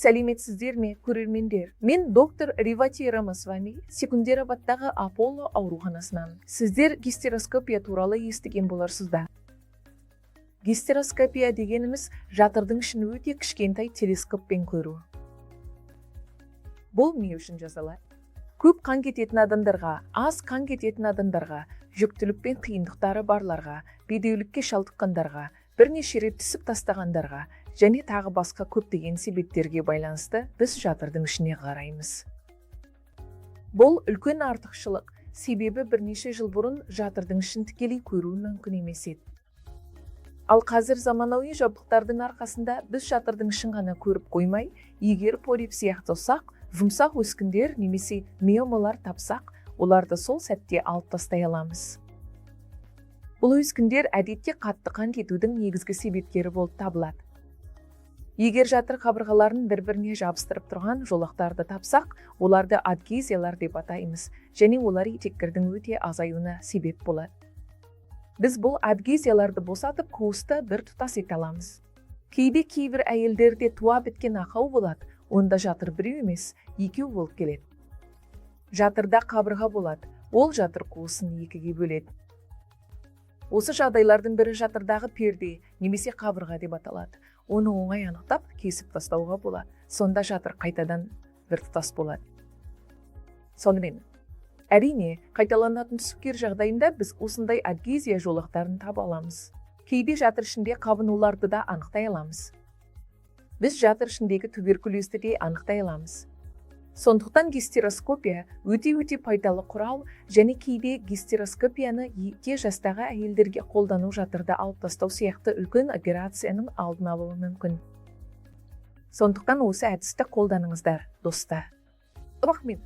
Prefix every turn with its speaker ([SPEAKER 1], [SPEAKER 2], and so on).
[SPEAKER 1] Сәлеметсіздер ме, көрермендер? Мен доктор Ревати Рамасвами, Секундероваттағы Аполло ауруханасынан. Сіздер гистероскопия туралы естіген боларсыздар. Гистероскопия дегеніміз жатырдың ішін өте кішкентай телескоппен көру. Бұл не үшін жасалады? Көп қан кететін адамдарға, аз қан кететін адамдарға, жүктілік пен қиындықтары барларға, бедеулікке шалдыққандарға, бірнеше рет түсіп тастағандарға және тағы басқа көптеген себептерге байланысты біз жатырдың ішіне қараймыз. Бұл үлкен артықшылық, себебі бірнеше жыл бұрын жатырдың ішін тікелей көру мүмкін емес еді. Ал қазір заманауи жабдықтардың арқасында біз жатырдың ішін ғана көріп қоймай, егер полип сияқты ұсақ, жұмсақ өскіндер немесе миомалар тапсақ, оларды сол сәтте алып тастай аламыз. Бұл өскіндер әдетте қатты қан кетудің негізгі себептері болып табылады. Егер жатыр қабырғаларын бір-біріне жабыстырып тұрған жолақтарды тапсақ, оларды адгезиялар деп атаймыз, және олар етеккірдің өте азаюына себеп болады. Біз бұл адгезияларды босатып, қуысты бір тұтас ете аламыз. Кейде кейбір әйелдерде туа біткен ақау болады, онда жатыр біреу емес, екеу болып келеді. Жатырда қабырға болады, ол жатыр қуысын екіге бөледі. Осы жағдайлардың бірі жатырдағы перде немесе қабырға деп аталады. Оны оңай анықтап, кесіп тастауға болады. Сонда жатыр қайтадан бір тұтас болады. Сонымен, әрине, қайталанатын түсіктер жағдайында біз осындай адгезия жолақтарын таба аламыз. Кейде жатыр ішінде қабынуларды да анықтай аламыз. Біз жатыр ішіндегі туберкулезді де анықтай аламыз. Сондықтан гистероскопия өте пайдалы құрал, және кейде гистероскопияны ерте жастағы әйелдерге қолдану жатырды алып тастау сияқты үлкен операцияның алдын алуы мүмкін. Сондықтан осы әдісті қолданыңыздар, достар. Рахмет.